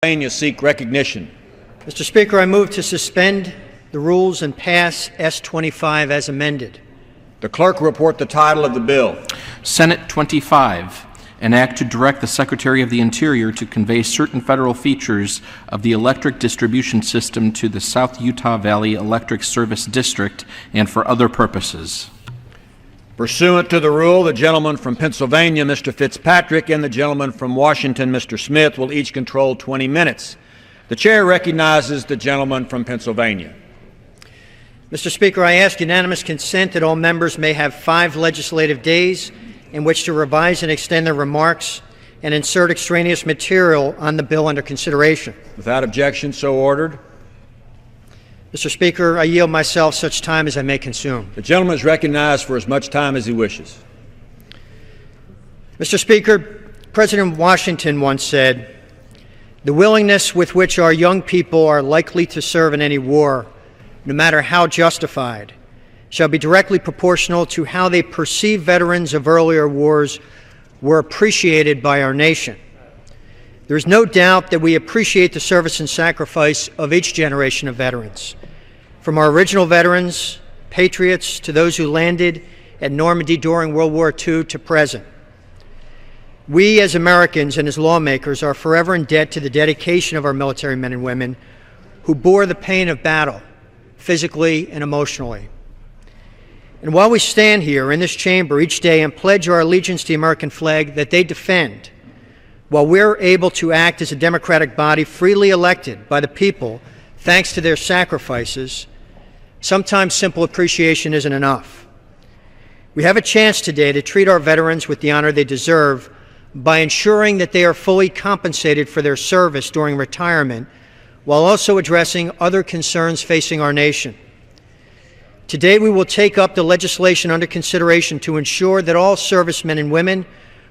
Pennsylvania seek recognition. Mr. Speaker, I move to suspend the rules and pass S-25 as amended. The clerk will report the title of the bill. Senate 25, an act to direct the Secretary of the Interior to convey certain federal features of the electric distribution system to the South Utah Valley Electric Service District and for other purposes. Pursuant to the rule, the gentleman from Pennsylvania, Mr. Fitzpatrick, and the gentleman from Washington, Mr. Smith, will each control 20 minutes. The chair recognizes the gentleman from Pennsylvania. Mr. Speaker, I ask unanimous consent that all members may have 5 legislative days in which to revise and extend their remarks and insert extraneous material on the bill under consideration. Without objection, so ordered. Mr. Speaker, I yield myself such time as I may consume. The gentleman is recognized for as much time as he wishes. Mr. Speaker, President Washington once said, "The willingness with which our young people are likely to serve in any war, no matter how justified, shall be directly proportional to how they perceive veterans of earlier wars were appreciated by our nation." There is no doubt that we appreciate the service and sacrifice of each generation of veterans, from our original veterans, patriots, to those who landed at Normandy during World War II to present. We as Americans and as lawmakers are forever in debt to the dedication of our military men and women who bore the pain of battle, physically and emotionally. And while we stand here in this chamber each day and pledge our allegiance to the American flag that they defend, while we're able to act as a democratic body freely elected by the people thanks to their sacrifices, sometimes simple appreciation isn't enough. We have a chance today to treat our veterans with the honor they deserve by ensuring that they are fully compensated for their service during retirement, while also addressing other concerns facing our nation. Today we will take up the legislation under consideration to ensure that all servicemen and women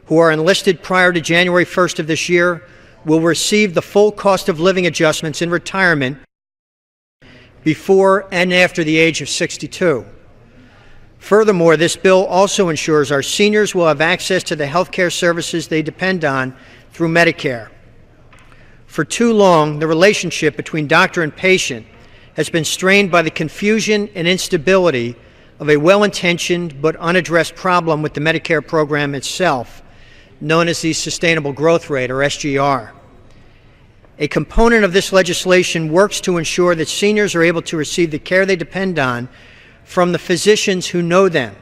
who are enlisted prior to January 1st of this year will receive the full cost of living adjustments in retirement before and after the age of 62. Furthermore, this bill also ensures our seniors will have access to the health care services they depend on through Medicare. For too long, the relationship between doctor and patient has been strained by the confusion and instability of a well-intentioned but unaddressed problem with the Medicare program itself, known as the Sustainable Growth Rate, or SGR. A component of this legislation works to ensure that seniors are able to receive the care they depend on from the physicians who know them,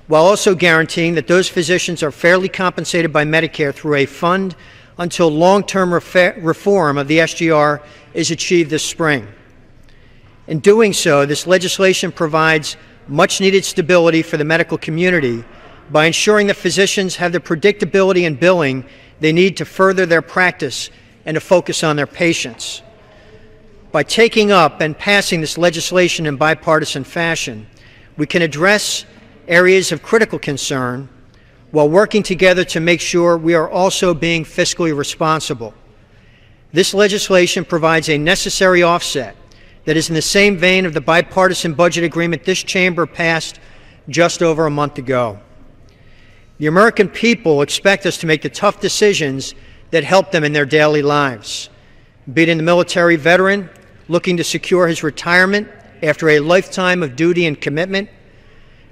while also guaranteeing that those physicians are fairly compensated by Medicare through a fund until long-term reform of the SGR is achieved this spring. In doing so, this legislation provides much-needed stability for the medical community by ensuring that physicians have the predictability in billing they need to further their practice and to focus on their patients. By taking up and passing this legislation in bipartisan fashion, we can address areas of critical concern while working together to make sure we are also being fiscally responsible. This legislation provides a necessary offset that is in the same vein of the bipartisan budget agreement this chamber passed just over a month ago. The American people expect us to make the tough decisions that help them in their daily lives, be it in the military veteran looking to secure his retirement after a lifetime of duty and commitment,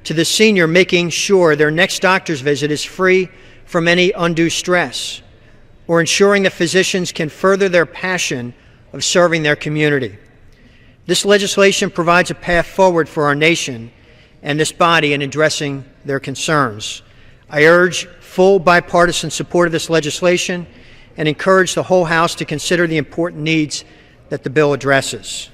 to the senior making sure their next doctor's visit is free from any undue stress, or ensuring that physicians can further their passion of serving their community. This legislation provides a path forward for our nation and this body in addressing their concerns. I urge full bipartisan support of this legislation and encourage the whole House to consider the important needs that the bill addresses.